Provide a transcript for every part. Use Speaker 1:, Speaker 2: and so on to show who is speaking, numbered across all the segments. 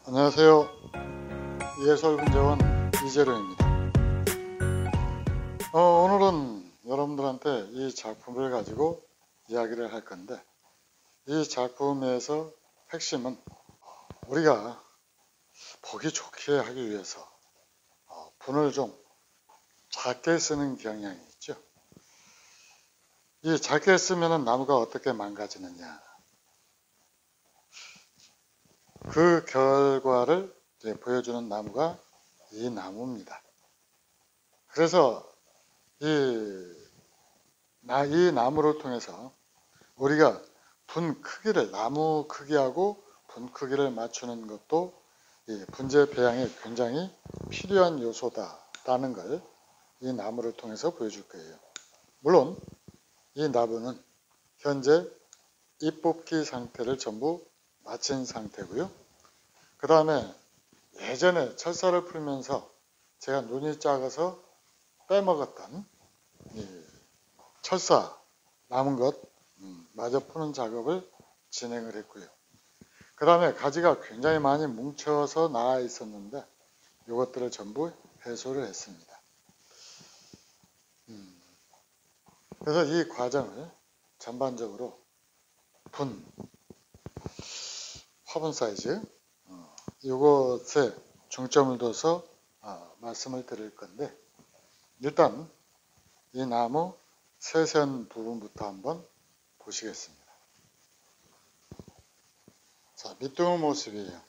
Speaker 1: 안녕하세요. 예설분재원 이재룡입니다. 오늘은 여러분들한테 이 작품을 가지고 이야기를 할 건데, 이 작품에서 핵심은 우리가 보기 좋게 하기 위해서 분을 좀 작게 쓰는 경향이 있죠. 이 작게 쓰면 나무가 어떻게 망가지느냐, 그 결과를 보여주는 나무가 이 나무입니다. 그래서 이 나무를 통해서 우리가 분 크기를, 나무 크기하고 분 크기를 맞추는 것도 이 분재 배양에 굉장히 필요한 요소다라는 걸 이 나무를 통해서 보여줄 거예요. 물론 이 나무는 현재 잎 뽑기 상태를 전부 마친 상태고요. 그 다음에 예전에 철사를 풀면서 제가 눈이 작아서 빼먹었던 이 철사 남은 것 마저 푸는 작업을 진행을 했고요. 그 다음에 가지가 굉장히 많이 뭉쳐서 나와 있었는데 이것들을 전부 해소를 했습니다. 그래서 이 과정을 전반적으로 화분 사이즈 이것에 중점을 둬서 말씀을 드릴 건데, 일단 이 나무 세선 부분부터 한번 보시겠습니다. 자, 밑둥 모습이에요.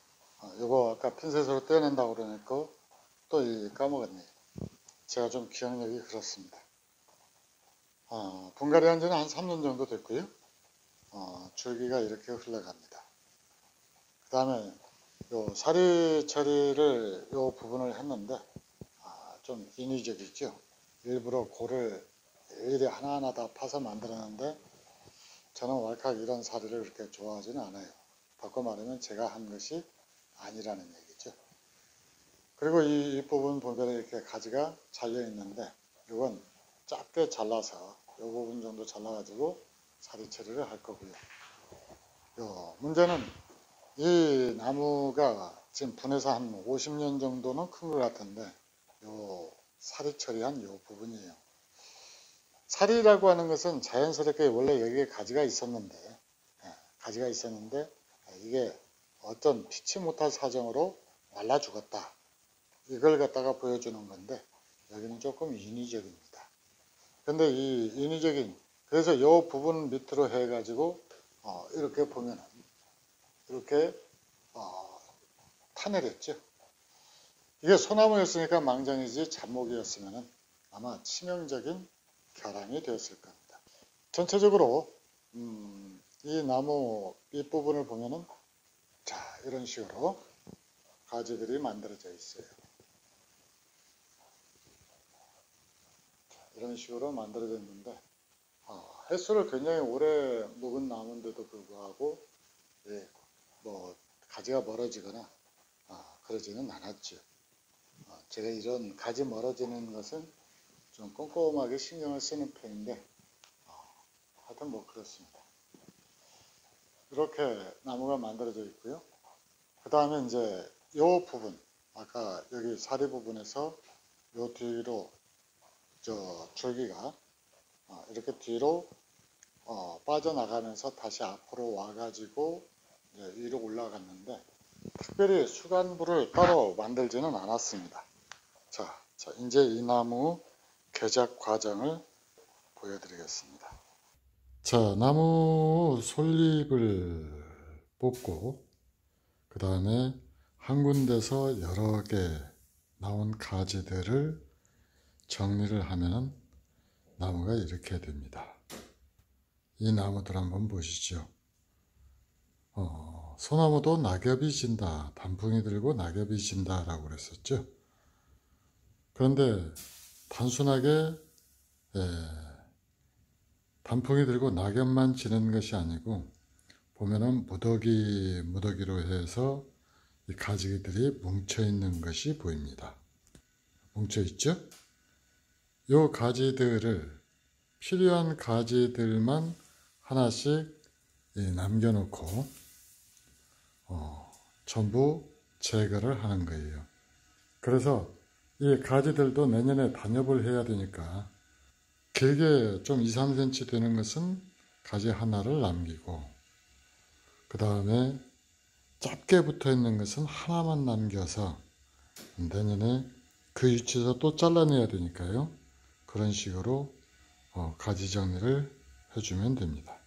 Speaker 1: 이거 아까 핀셋으로 떼어낸다고 그러니까 또 까먹었네요. 제가 좀 기억력이 그렇습니다. 분갈이 한 지는 한 3년 정도 됐고요. 줄기가 이렇게 흘러갑니다. 그 다음에 요 사리 처리를 요 부분을 했는데 좀 인위적이죠. 일부러 고를 일일이 하나하나 다 파서 만들었는데 저는 왈칵 이런 사리를 그렇게 좋아하지는 않아요. 바꿔 말하면 제가 한 것이 아니라는 얘기죠. 그리고 이 부분 보면 이렇게 가지가 잘려 있는데 이건 짧게 잘라서 이 부분 정도 잘라가지고 사리 처리를 할 거고요. 문제는 이 나무가 지금 분해서 한 50년 정도는 큰 것 같은데 사리 처리한 이 부분이에요. 사리라고 하는 것은 자연스럽게 원래 여기에 가지가 있었는데 이게 어떤 피치 못할 사정으로 말라 죽었다. 이걸 갖다가 보여주는 건데 여기는 조금 인위적입니다. 근데 이 인위적인, 그래서 이 부분 밑으로 해가지고 이렇게 보면은 이렇게 타내렸죠. 이게 소나무였으니까 망정이지 잡목이었으면 아마 치명적인 결항이 되었을 겁니다. 전체적으로 이 나무 윗부분을 보면은 자, 이런 식으로 가지들이 만들어져 있어요. 이런 식으로 만들어져 있는데 횟수를 굉장히 오래 묵은 나무인데도 불구하고 가지가 멀어지거나 그러지는 않았죠. 제가 이런 가지 멀어지는 것은 좀 꼼꼼하게 신경을 쓰는 편인데 하여튼 그렇습니다. 이렇게 나무가 만들어져 있고요. 그 다음에 이제 이 부분, 아까 여기 사리 부분에서 요 뒤로 줄기가 이렇게 뒤로 빠져나가면서 다시 앞으로 와가지고 위로 올라갔는데 특별히 수간부를 따로 만들지는 않았습니다. 자, 이제 이 나무 개작 과정을 보여드리겠습니다. 자, 나무 솔잎을 뽑고 그 다음에 한 군데서 여러 개 나온 가지들을 정리를 하면 나무가 이렇게 됩니다. 이 나무들 한번 보시죠. 소나무도 낙엽이 진다, 단풍이 들고 낙엽이 진다 라고 그랬었죠. 그런데 단순하게 단풍이 들고 낙엽만 지는 것이 아니고 보면은 무더기로 해서 이 가지들이 뭉쳐 있는 것이 보입니다. 뭉쳐 있죠? 이 가지들을 필요한 가지들만 하나씩 남겨놓고 전부 제거를 하는 거예요. 그래서 이 가지들도 내년에 단엽을 해야 되니까 길게 좀 2, 3cm 되는 것은 가지 하나를 남기고, 그 다음에 짧게 붙어 있는 것은 하나만 남겨서 내년에 그 위치에서 또 잘라내야 되니까요. 그런 식으로 가지 정리를 해주면 됩니다.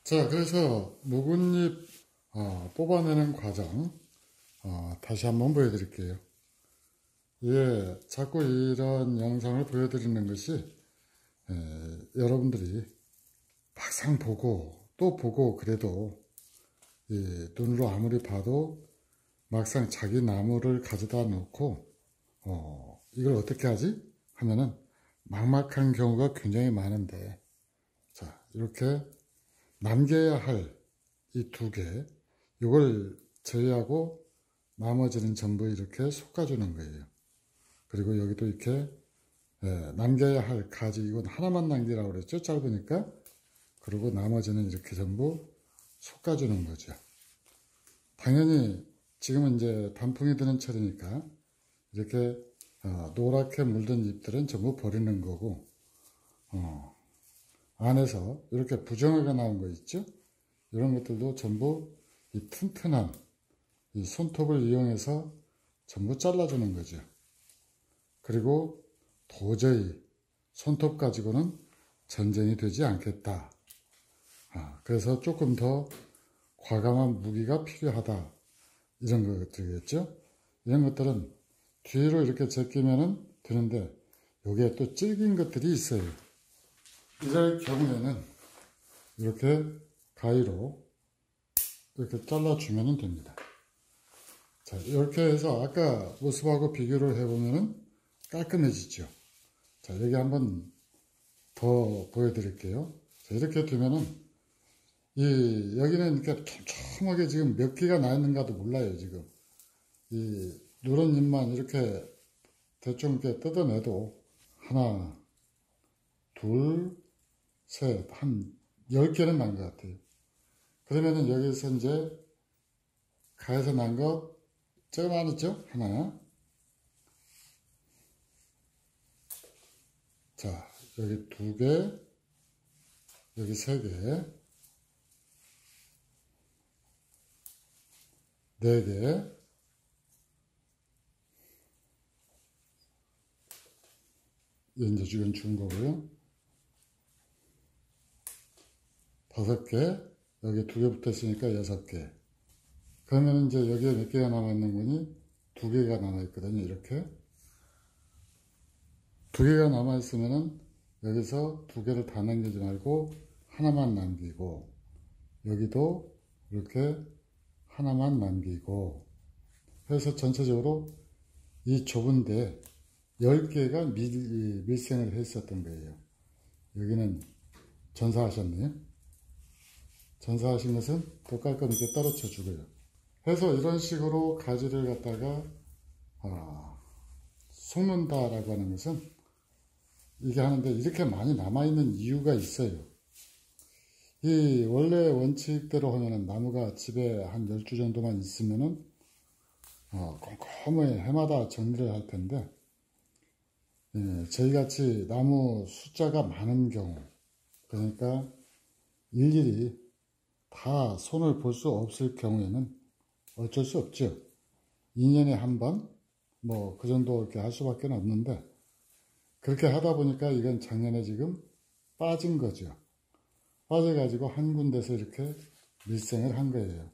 Speaker 1: 자, 그래서 묵은잎 뽑아내는 과정 다시 한번 보여드릴게요. 예, 자꾸 이런 영상을 보여드리는 것이 여러분들이 막상 보고 또 보고 그래도 눈으로 아무리 봐도 막상 자기 나무를 가져다 놓고 이걸 어떻게 하지? 하면은 막막한 경우가 굉장히 많은데, 자, 이렇게 남겨야 할 이 두 개, 이걸 제외하고 나머지는 전부 이렇게 솎아주는 거예요. 그리고 여기도 이렇게 남겨야 할 가지, 이건 하나만 남기라고 그랬죠? 짧으니까. 그리고 나머지는 이렇게 전부 솎아주는 거죠. 당연히 지금은 이제 단풍이 드는 철이니까 이렇게 노랗게 물든 잎들은 전부 버리는 거고, 안에서 이렇게 부정하게 나온 거 있죠? 이런 것들도 전부 이 튼튼한 이 손톱을 이용해서 전부 잘라주는 거죠. 그리고 도저히 손톱 가지고는 전쟁이 되지 않겠다. 그래서 조금 더 과감한 무기가 필요하다. 이런 것들이겠죠. 이런 것들은 뒤로 이렇게 제끼면 되는데, 여기에 또 질긴 것들이 있어요. 이럴 경우에는 이렇게 가위로 이렇게 잘라주면 됩니다. 자, 이렇게 해서 아까 모습하고 비교를 해보면 깔끔해지죠. 자, 여기 한번 더 보여드릴게요. 자, 이렇게 두면은 여기는 이렇게 촘촘하게 지금 몇 개가 나 있는가도 몰라요. 지금 이 누런 잎만 이렇게 대충 이렇게 뜯어내도 하나, 둘, 셋, 한 10개는 난 것 같아요. 그러면은 여기서 이제 가에서 난 거 조그마하죠? 하나. 자, 여기 2개, 여기 3개, 4개, 이제 지금 준 거고요. 5개, 여기 2개 붙어 있으니까 6개. 그러면 이제 여기에 몇 개가 남아있는 거니? 2개가 남아있거든요. 이렇게. 2개가 남아있으면은 여기서 2개를 다 남기지 말고 하나만 남기고, 여기도 이렇게 하나만 남기고 해서 전체적으로 이 좁은데 10개가 밀생을 했었던 거예요. 여기는 전사하셨네요. 전사하신 것은 또 깔끔하게 떨어져 주고요. 해서 이런 식으로 가지를 갖다가 솎는다라고 하는 것은 이게 하는데 이렇게 많이 남아있는 이유가 있어요. 이 원래 원칙대로 하면은 나무가 집에 한 10주 정도만 있으면은 꼼꼼히 해마다 정리를 할 텐데, 저희같이 나무 숫자가 많은 경우, 그러니까 일일이 다 손을 볼 수 없을 경우에는 어쩔 수 없죠. 2년에 한 번, 뭐 그 정도 이렇게 할 수밖에 없는데, 그렇게 하다 보니까 이건 작년에 지금 빠진 거죠. 빠져가지고 한 군데서 이렇게 밀생을 한 거예요.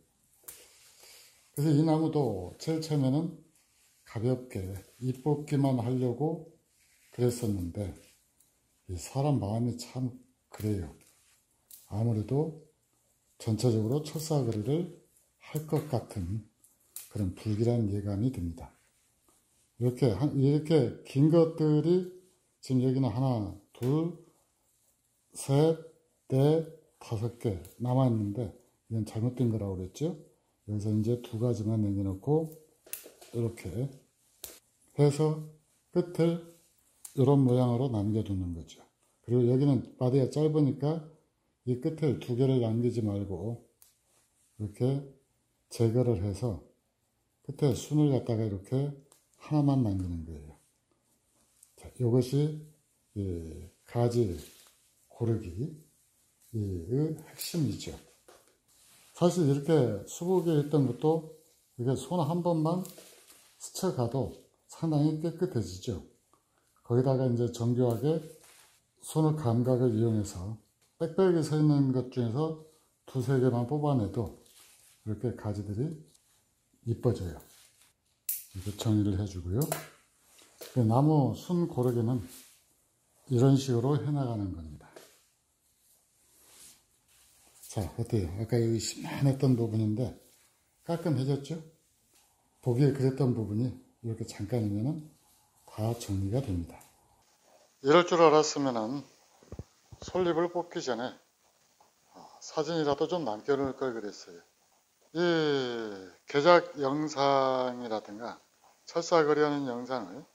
Speaker 1: 그래서 이 나무도 제일 처음에는 가볍게 잎 뽑기만 하려고 그랬었는데, 이 사람 마음이 참 그래요. 아무래도 전체적으로 첫사거리를 할 것 같은 그런 불길한 예감이 듭니다. 이렇게 긴 것들이 지금 여기는 하나, 둘, 셋, 넷, 5개 남아있는데, 이건 잘못된 거라고 그랬죠. 여기서 이제 2가지만 남겨놓고 이렇게 해서 끝을 이런 모양으로 남겨두는 거죠. 그리고 여기는 바디가 짧으니까 이 끝을 2개를 남기지 말고 이렇게 제거를 해서 끝에 순을 갖다가 이렇게 하나만 남기는 거예요. 자, 이것이 가지 고르기의 핵심이죠. 사실 이렇게 수북에 있던 것도 이게 손 한 번만 스쳐가도 상당히 깨끗해지죠. 거기다가 이제 정교하게 손의 감각을 이용해서 빽빽이 서 있는 것 중에서 두세 개만 뽑아내도 이렇게 가지들이 이뻐져요. 이렇게 정리를 해주고요. 나무 순 고르기는 이런 식으로 해나가는 겁니다. 자, 어때요? 아까 여기 심란했던 부분인데 깔끔해졌죠? 보기에 그랬던 부분이 이렇게 잠깐이면 다 정리가 됩니다. 이럴 줄 알았으면 솔잎을 뽑기 전에 사진이라도 좀 남겨놓을 걸 그랬어요. 이 개작 영상이라든가 철사거리 하는 영상을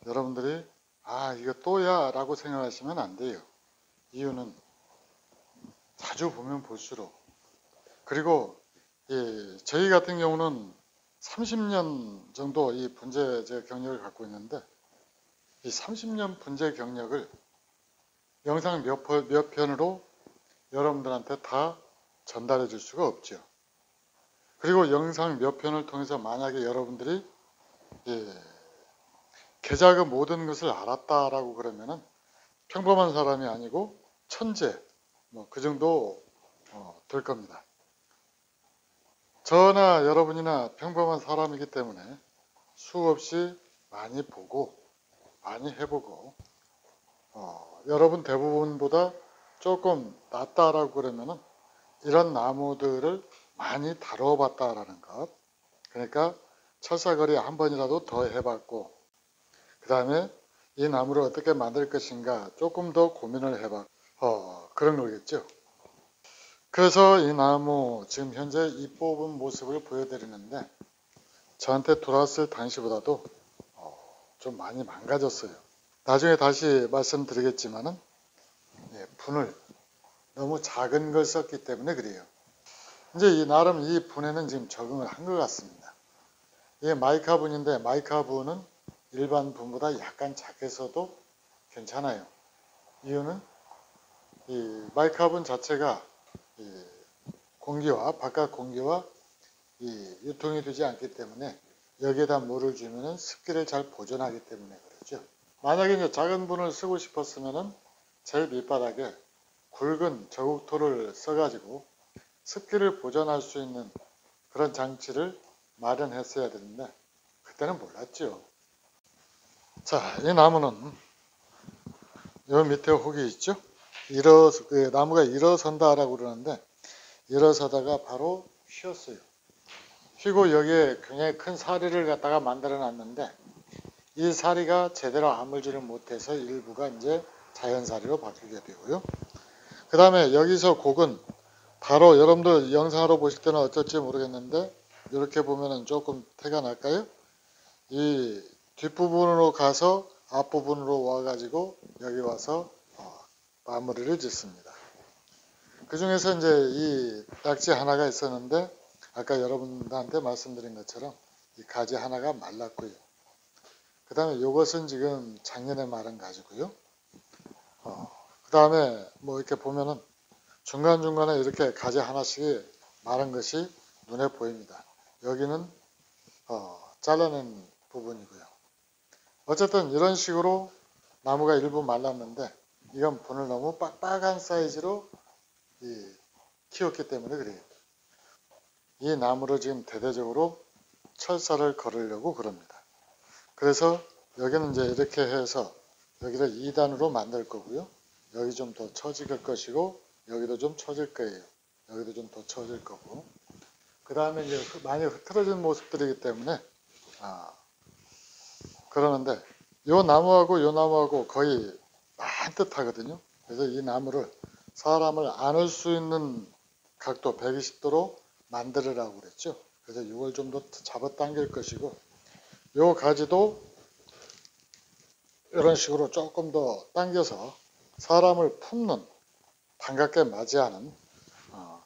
Speaker 1: 여러분들이 이거 또야 라고 생각하시면 안 돼요. 이유는 자주 보면 볼수록, 그리고 저희 같은 경우는 30년 정도 이 분재 경력을 갖고 있는데, 이 30년 분재 경력을 영상 몇 편으로 여러분들한테 다 전달해 줄 수가 없죠. 그리고 영상 몇 편을 통해서 만약에 여러분들이 개작의 모든 것을 알았다라고 그러면은 평범한 사람이 아니고 천재, 그 정도 될 겁니다. 저나 여러분이나 평범한 사람이기 때문에 수없이 많이 보고 많이 해보고 여러분 대부분보다 조금 낫다라고 그러면은 이런 나무들을 많이 다뤄봤다라는 것. 그러니까 철사거리 한 번이라도 더 해봤고, 그 다음에 이 나무를 어떻게 만들 것인가 조금 더 고민을 해봤고 그런 거겠죠. 그래서 이 나무 지금 현재 이 뽑은 모습을 보여드리는데, 저한테 들어왔을 당시보다도 좀 많이 망가졌어요. 나중에 다시 말씀드리겠지만은 분을 너무 작은 걸 썼기 때문에 그래요. 이제 나름 이 분에는 지금 적응을 한 것 같습니다. 이게 마이카 분인데, 마이카 분은 일반 분보다 약간 작게 써도 괜찮아요. 이유는 이 마이카 분 자체가 공기와 바깥 공기와 유통이 되지 않기 때문에 여기에다 물을 주면은 습기를 잘 보존하기 때문에 그러죠. 만약에 이제 작은 분을 쓰고 싶었으면은 제일 밑바닥에 굵은 저국토를 써가지고 습기를 보존할 수 있는 그런 장치를 마련했어야 되는데 그때는 몰랐죠. 자, 이 나무는 요 밑에 혹이 있죠. 나무가 일어선다라고 그러는데, 일어서다가 바로 휘었어요. 휘고 여기에 굉장히 큰 사리를 갖다가 만들어 놨는데, 이 사리가 제대로 아물지를 못해서 일부가 이제 자연사리로 바뀌게 되고요. 그 다음에 여기서 곡은 바로 여러분들 영상으로 보실 때는 어떨지 모르겠는데, 이렇게 보면은 조금 태가 날까요? 이 뒷부분으로 가서 앞부분으로 와가지고 여기 와서 마무리를 짓습니다. 그 중에서 이제 이 낙지 하나가 있었는데, 아까 여러분들한테 말씀드린 것처럼 이 가지 하나가 말랐고요. 그 다음에 이것은 지금 작년에 마른 가지고요. 그 다음에 이렇게 보면은 중간중간에 이렇게 가지 하나씩 마른 것이 눈에 보입니다. 여기는 잘라낸 부분이고요. 어쨌든 이런 식으로 나무가 일부 말랐는데, 이건 분을 너무 빡빡한 사이즈로 키웠기 때문에 그래요. 이 나무를 지금 대대적으로 철사를 걸으려고 그럽니다. 그래서 여기는 이제 이렇게 해서 여기를 2단으로 만들 거고요. 여기 좀 더 처질 것이고, 여기도 좀 처질 거예요. 여기도 좀 더 처질 거고. 그 다음에 이제 많이 흐트러진 모습들이기 때문에 그러는데, 요 나무하고 거의 반듯하거든요. 그래서 이 나무를 사람을 안을 수 있는 각도 120도로 만들으라고 그랬죠. 그래서 이걸 좀 더 잡아당길 것이고, 요 가지도 이런 식으로 조금 더 당겨서 사람을 품는, 반갑게 맞이하는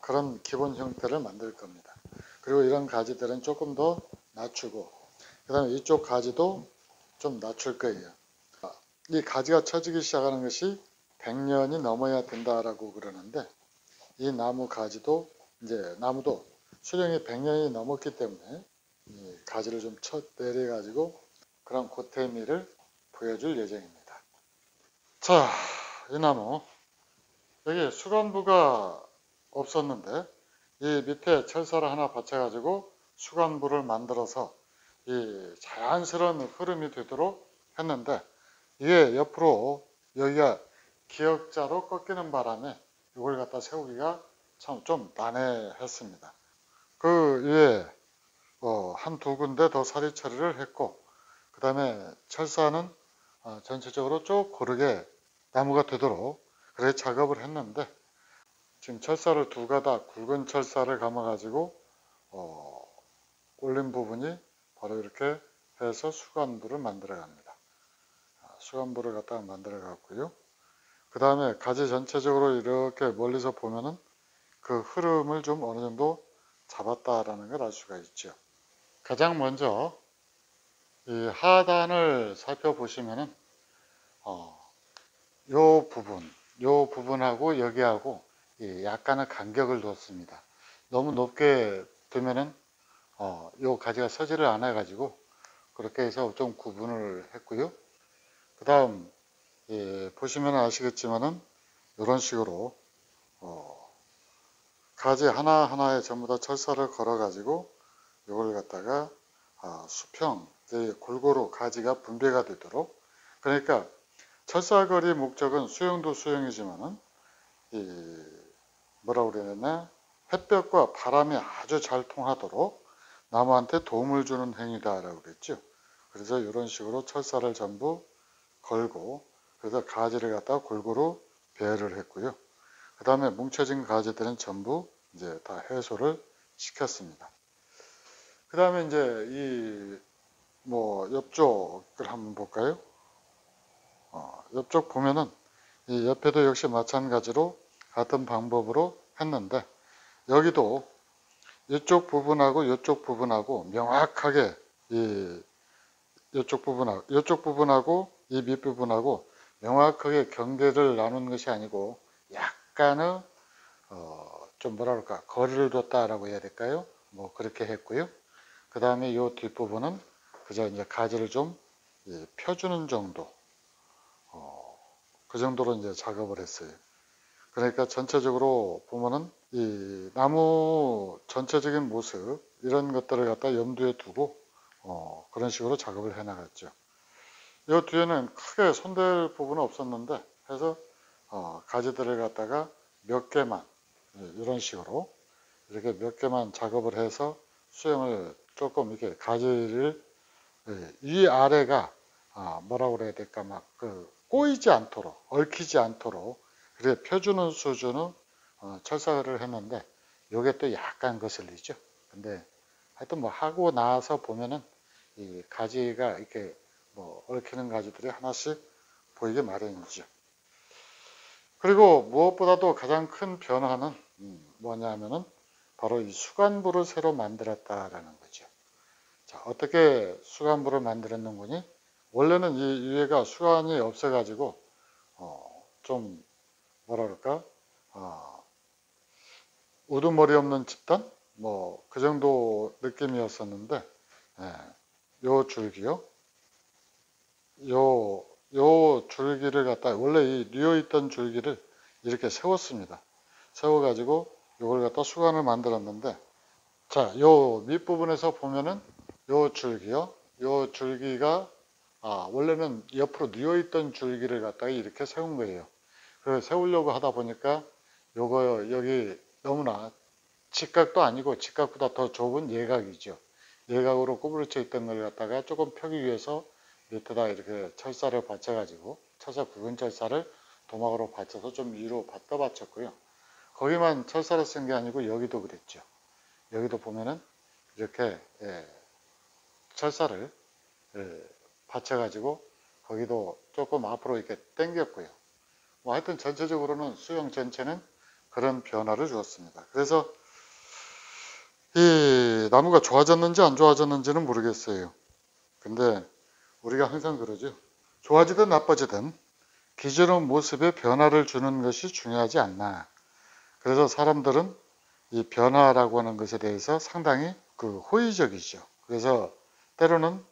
Speaker 1: 그런 기본 형태를 만들 겁니다. 그리고 이런 가지들은 조금 더 낮추고 그 다음에 이쪽 가지도 좀 낮출 거예요. 이 가지가 처지기 시작하는 것이 100년이 넘어야 된다라고 그러는데 이 나무 가지도 이제 나무도 수령이 100년이 넘었기 때문에 이 가지를 좀 내려 가지고 그런 고태미를 보여줄 예정입니다. 자, 이 나무 여기 수간부가 없었는데 이 밑에 철사를 하나 받쳐 가지고 수간부를 만들어서 이 자연스러운 흐름이 되도록 했는데 이게 옆으로 여기가 기역자로 꺾이는 바람에 이걸 갖다 세우기가 참 좀 난해했습니다. 그 위에 한 두 군데 더 사리 처리를 했고 그 다음에 철사는 전체적으로 쭉 고르게 나무가 되도록 그렇게 작업을 했는데 지금 철사를 두 가닥 굵은 철사를 감아 가지고 올린 부분이 바로 이렇게 해서 수간부를 만들어 갑니다. 수간부를 갖다가 만들어 갔고요. 그 다음에 가지 전체적으로 이렇게 멀리서 보면은 그 흐름을 좀 어느 정도 잡았다라는 걸 알 수가 있죠. 가장 먼저 이 하단을 살펴보시면은 요 부분하고 여기하고 약간의 간격을 뒀습니다. 너무 높게 두면은 요 가지가 서지를 않아 가지고 그렇게 해서 좀 구분을 했고요. 그 다음 보시면 아시겠지만은 이런 식으로 가지 하나하나에 전부 다 철사를 걸어 가지고 이걸 갖다가 수평 골고루 가지가 분배가 되도록 그러니까 철사거리 목적은 수영도 수영이지만은 뭐라 그래야 되나 햇볕과 바람이 아주 잘 통하도록 나무한테 도움을 주는 행위다라고 그랬죠. 그래서 이런 식으로 철사를 전부 걸고 그래서 가지를 갖다 골고루 배열을 했고요. 그 다음에 뭉쳐진 가지들은 전부 이제 다 해소를 시켰습니다. 그 다음에 이제 옆쪽을 한번 볼까요? 옆쪽 보면은 이 옆에도 역시 마찬가지로 같은 방법으로 했는데 여기도 이쪽 부분하고 이쪽 부분하고 명확하게 이쪽 부분하고 이 밑부분하고 명확하게 경계를 나눈 것이 아니고 약간의 좀 뭐라 그럴까 거리를 뒀다라고 해야 될까요? 뭐 그렇게 했고요. 그 다음에 이 뒷부분은 그저 이제 가지를 좀 펴주는 정도 그 정도로 이제 작업을 했어요. 그러니까 전체적으로 보면은 이 나무 전체적인 모습 이런 것들을 갖다 염두에 두고 그런 식으로 작업을 해 나갔죠. 이 뒤에는 크게 손댈 부분은 없었는데 해서 가지들을 갖다가 몇 개만 이런 식으로 이렇게 몇 개만 작업을 해서 수영을 조금 이렇게 가지를 위아래가 뭐라고 그래야 될까 막 꼬이지 않도록 얽히지 않도록 그래 펴주는 수준의 철사를 했는데 요게 또 약간 거슬리죠. 근데 하여튼 뭐 하고 나서 보면은 이 가지가 이렇게 뭐 얽히는 가지들이 하나씩 보이게 마련이죠. 그리고 무엇보다도 가장 큰 변화는 뭐냐면은 바로 이 수간부를 새로 만들었다라는 거죠. 자, 어떻게 수간부를 만들었는 거니? 원래는 이 위에가 수간이 없어가지고 좀 뭐라 그럴까 우두머리 없는 집단 뭐 그 정도 느낌이었었는데 요 줄기요 요 줄기를 갖다 원래 이 뉘어있던 줄기를 이렇게 세웠습니다. 세워가지고 요걸 갖다 수간을 만들었는데 자, 요 밑부분에서 보면은 요 줄기요 요 줄기가 원래는 옆으로 뉘어있던 줄기를 갖다가 이렇게 세운 거예요. 그래서 세우려고 하다 보니까 요거 여기 너무나 직각도 아니고 직각보다 더 좁은 예각이죠. 예각으로 구부러져 있던 걸 갖다가 조금 펴기 위해서 밑에다 이렇게 철사를 받쳐가지고 굵은 철사를 도막으로 받쳐서 좀 위로 받쳐 받쳤고요. 거기만 철사를 쓴 게 아니고 여기도 그랬죠. 여기도 보면은 이렇게 철사를 받쳐가지고 거기도 조금 앞으로 이렇게 당겼고요. 뭐 하여튼 전체적으로는 수영 전체는 그런 변화를 주었습니다. 그래서 이 나무가 좋아졌는지 안 좋아졌는지는 모르겠어요. 근데 우리가 항상 그러죠. 좋아지든 나빠지든 기존의 모습에 변화를 주는 것이 중요하지 않나. 그래서 사람들은 이 변화라고 하는 것에 대해서 상당히 호의적이죠. 그래서 때로는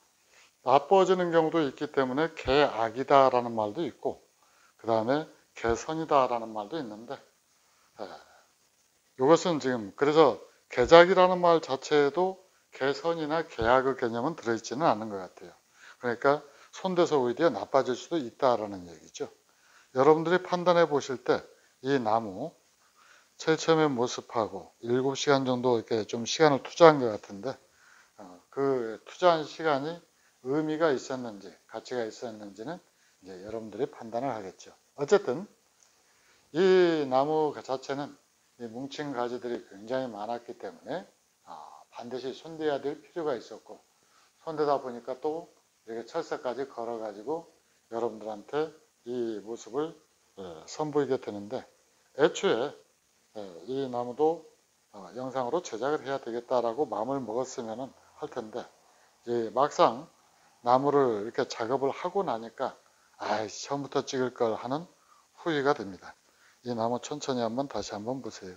Speaker 1: 나빠지는 경우도 있기 때문에 개악이다라는 말도 있고, 그 다음에 개선이다라는 말도 있는데, 이것은 지금 그래서 개작이라는 말 자체에도 개선이나 개악의 개념은 들어있지는 않은 것 같아요. 그러니까 손대서 오히려 나빠질 수도 있다라는 얘기죠. 여러분들이 판단해 보실 때 이 나무 제일 처음에 모습하고 7시간 정도 이렇게 좀 시간을 투자한 것 같은데, 그 투자한 시간이 의미가 있었는지 가치가 있었는지는 이제 여러분들이 판단을 하겠죠. 어쨌든 이 나무 자체는 이 뭉친 가지들이 굉장히 많았기 때문에 반드시 손대야 될 필요가 있었고, 손대다 보니까 또 이렇게 철사까지 걸어 가지고 여러분들한테 이 모습을 선보이게 되는데, 애초에 이 나무도 영상으로 제작을 해야 되겠다라고 마음을 먹었으면 할 텐데, 막상 나무를 이렇게 작업을 하고 나니까 처음부터 찍을 걸 하는 후회가 됩니다. 이 나무 천천히 다시 한번 보세요.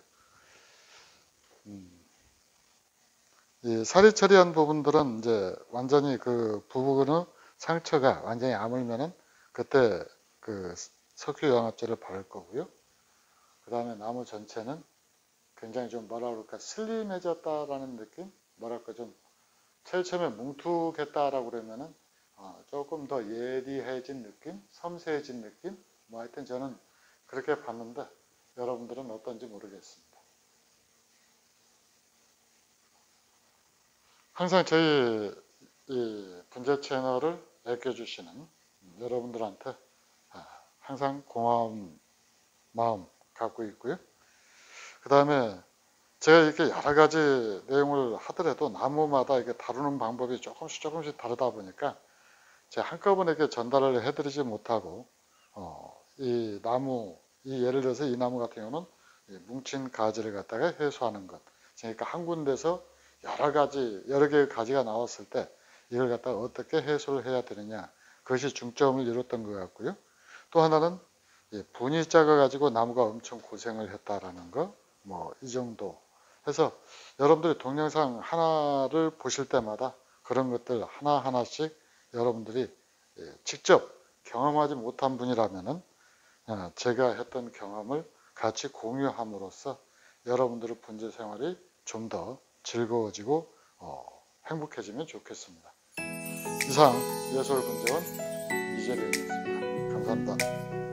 Speaker 1: 이 살이 처리한 부분들은 이제 완전히 그 부분의 상처가 완전히 아물면은 그때 그 석유영합제를 바를 거고요. 그 다음에 나무 전체는 굉장히 좀 뭐라 그럴까 슬림해졌다라는 느낌? 뭐랄까 좀 제일 처음에 뭉툭했다라고 그러면은 조금 더 예리해진 느낌? 섬세해진 느낌? 뭐 하여튼 저는 그렇게 봤는데 여러분들은 어떤지 모르겠습니다. 항상 저희 이 분재 채널을 아껴주시는 여러분들한테 항상 고마운 마음 갖고 있고요. 그 다음에 제가 이렇게 여러 가지 내용을 하더라도 나무마다 이렇게 다루는 방법이 조금씩 다르다 보니까 제가 한꺼번에 이렇게 전달을 해드리지 못하고 이 나무, 예를 들어서 이 나무 같은 경우는 뭉친 가지를 갖다가 해소하는 것. 그러니까 한 군데서 여러 개의 가지가 나왔을 때 이걸 갖다가 어떻게 해소를 해야 되느냐. 그것이 중점을 이뤘던 것 같고요. 또 하나는 분이 작아가지고 나무가 엄청 고생을 했다라는 거. 뭐 이 정도 해서 여러분들이 동영상 하나를 보실 때마다 그런 것들 하나하나씩 여러분들이 직접 경험하지 못한 분이라면은 제가 했던 경험을 같이 공유함으로써 여러분들의 분재 생활이 좀 더 즐거워지고 행복해지면 좋겠습니다. 이상 예솔분재원 이재룡이었습니다. 감사합니다.